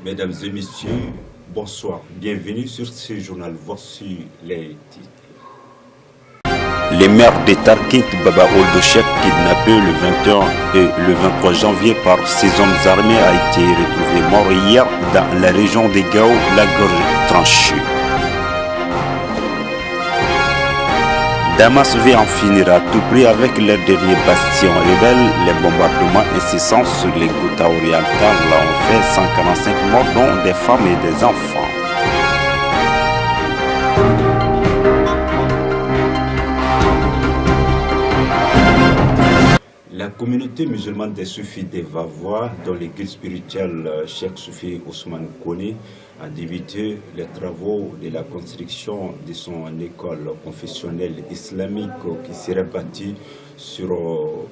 Mesdames et messieurs, bonsoir. Bienvenue sur ce journal. Voici les titres. Les maires de Tarkint, Baba Ould Cheikh, kidnappé le 21 et le 23 janvier par ses hommes armés, a été retrouvé mort hier dans la région de Gao, la gorge tranchée. Damas veut en finir à tout prix avec les derniers bastions rebelles. Les bombardements incessants sur les Ghouta orientales ont fait 145 morts, dont des femmes et des enfants. La communauté musulmane des Soufis des Vavois, dont le guide spirituel Cheikh Soufi Ousmane Kone, a débuté les travaux de la construction de son école confessionnelle islamique qui serait bâtie sur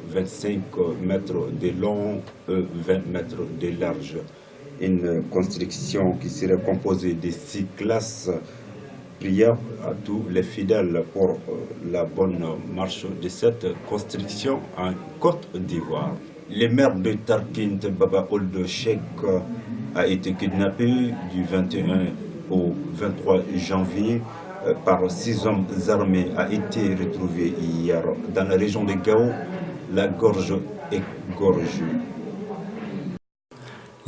25 mètres de long et 20 mètres de large. Une construction qui serait composée de 6 classes. Prière à tous les fidèles pour la bonne marche de cette construction en Côte d'Ivoire. Le maire de Tarkint, Baba Ould Cheikh, a été kidnappé du 21 au 23 janvier par 6 hommes armés, a été retrouvé hier dans la région de Gao, la gorge égorgée.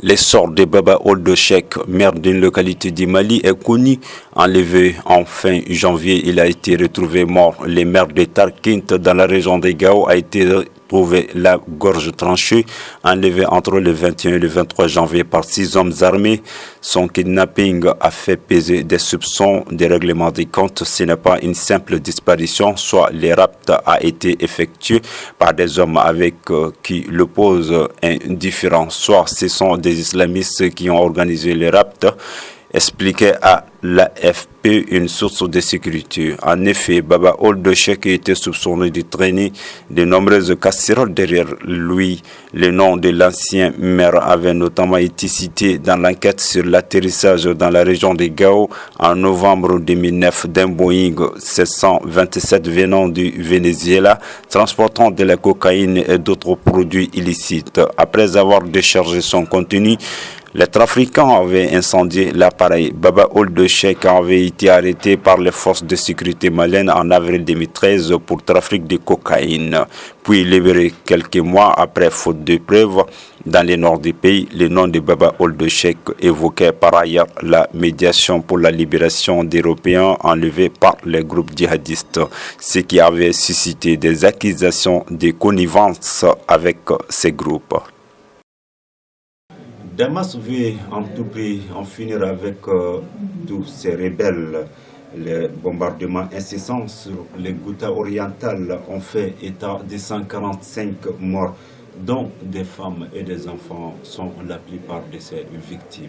L'essor de Baba Ould Cheikh, maire d'une localité du Mali, est connu. Enlevé en fin janvier, il a été retrouvé mort. Le maire de Tarkint, dans la région de Gao, a été retrouvé la gorge tranchée, enlevé entre le 21 et le 23 janvier par 6 hommes armés. Son kidnapping a fait peser des soupçons de règlement des comptes. Ce n'est pas une simple disparition, soit le rapt a été effectué par des hommes avec qui l'opposent indifférents, soit ce sont des islamistes qui ont organisé le rapt, expliquait à l'AFP une source de sécurité. En effet, Baba Ould Cheikh était soupçonné de traîner de nombreuses casseroles derrière lui. Le nom de l'ancien maire avait notamment été cité dans l'enquête sur l'atterrissage dans la région de Gao en novembre 2009 d'un Boeing 727 venant du Venezuela, transportant de la cocaïne et d'autres produits illicites. Après avoir déchargé son contenu, les trafiquants avaient incendié l'appareil. Baba Ould Cheikh avait été arrêté par les forces de sécurité maliennes en avril 2013 pour trafic de cocaïne, puis libéré quelques mois après faute de preuves. Dans le nord du pays, le nom de Baba Ould Cheikh évoquait par ailleurs la médiation pour la libération d'Européens enlevés par les groupes djihadistes, ce qui avait suscité des accusations de connivence avec ces groupes. Damas veut en tout prix en finir avec tous ces rebelles. Les bombardements incessants sur les Ghouta orientales ont fait état de 145 morts, dont des femmes et des enfants sont la plupart de ces victimes.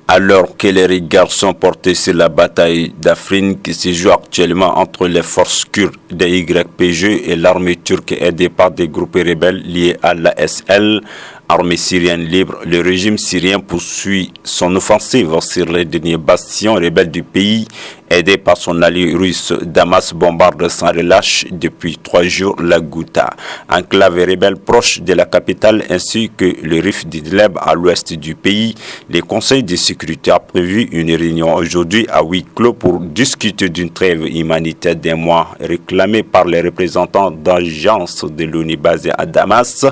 Alors que les regards sont portés sur la bataille d'Afrin qui se joue actuellement entre les forces kurdes des YPG et l'armée turque aidée par des groupes rebelles liés à l'ASL, armée syrienne libre, le régime syrien poursuit son offensive sur les derniers bastions rebelles du pays. Aidé par son allié russe, Damas bombarde sans relâche depuis 3 jours la Ghouta, enclave rebelle proche de la capitale, ainsi que le Rif d'Idleb à l'ouest du pays. Le Conseil de sécurité a prévu une réunion aujourd'hui à huis clos pour discuter d'une trêve humanitaire d'un mois réclamée par les représentants d'agences de l'ONU basées à Damas.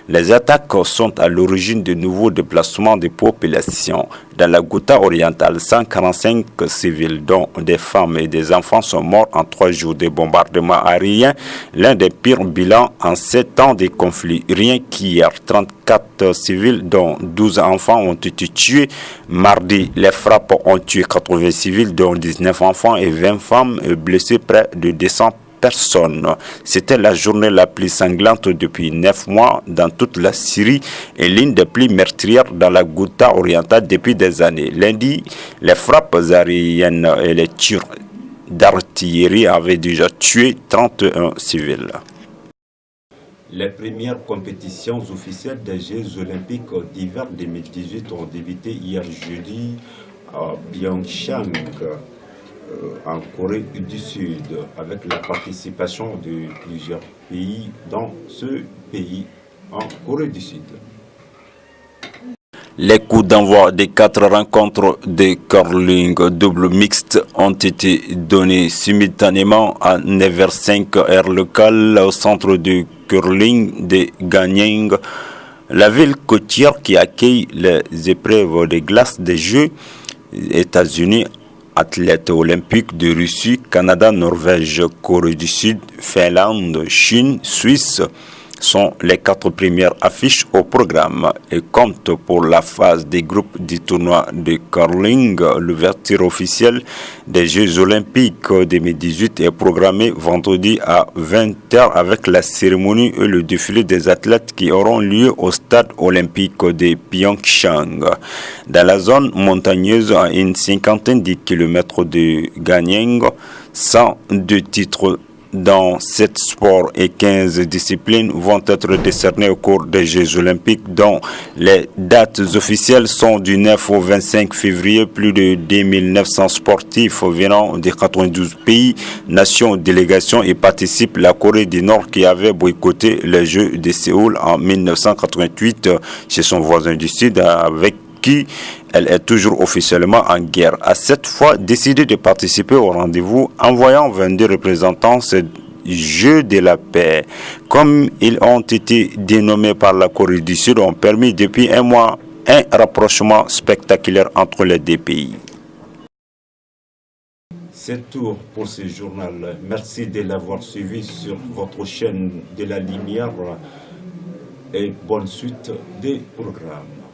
Les attaques sont à l'origine de nouveaux déplacements de populations. Dans la Ghouta orientale, 145 civils, dont des femmes et des enfants, sont morts en 3 jours de bombardements aériens, l'un des pires bilans en 7 ans de conflit. Rien qu'hier, 34 civils, dont 12 enfants, ont été tués. Mardi, les frappes ont tué 80 civils, dont 19 enfants et 20 femmes, et blessé près de 200 personnes. C'était la journée la plus sanglante depuis 9 mois dans toute la Syrie et l'une des plus meurtrières dans la Ghouta orientale depuis des années. Lundi, les frappes aériennes et les tirs d'artillerie avaient déjà tué 31 civils. Les premières compétitions officielles des Jeux olympiques d'hiver 2018 ont débuté hier jeudi à Pyeongchang, en Corée du Sud, avec la participation de plusieurs pays dans ce pays, en Corée du Sud. Les coups d'envoi des 4 rencontres de curling double mixte ont été donnés simultanément à 9h05 heure locale au centre de curling de Ganyang, la ville côtière qui accueille les épreuves de glace des Jeux États-Unis, athlètes olympiques de Russie, Canada, Norvège, Corée du Sud, Finlande, Chine, Suisse sont les 4 premières affiches au programme et compte pour la phase des groupes du tournoi de curling. L'ouverture officielle des Jeux Olympiques 2018 est programmée vendredi à 20h avec la cérémonie et le défilé des athlètes qui auront lieu au stade olympique de Pyeongchang. Dans la zone montagneuse à une cinquantaine de kilomètres de Ganyang, 102 titres dans 7 sports et 15 disciplines vont être décernés au cours des Jeux Olympiques, dont les dates officielles sont du 9 au 25 février. Plus de 2900 sportifs venant de 92 pays, nations, délégations et participent. La Corée du Nord qui avait boycotté les Jeux de Séoul en 1988 chez son voisin du Sud avec qui elle est toujours officiellement en guerre, a cette fois décidé de participer au rendez-vous, envoyant 22 représentants. Ces Jeux de la paix, comme ils ont été dénommés par la Corée du Sud, ont permis depuis un mois un rapprochement spectaculaire entre les deux pays. C'est tout pour ce journal. Merci de l'avoir suivi sur votre chaîne de la Lumière et bonne suite des programmes.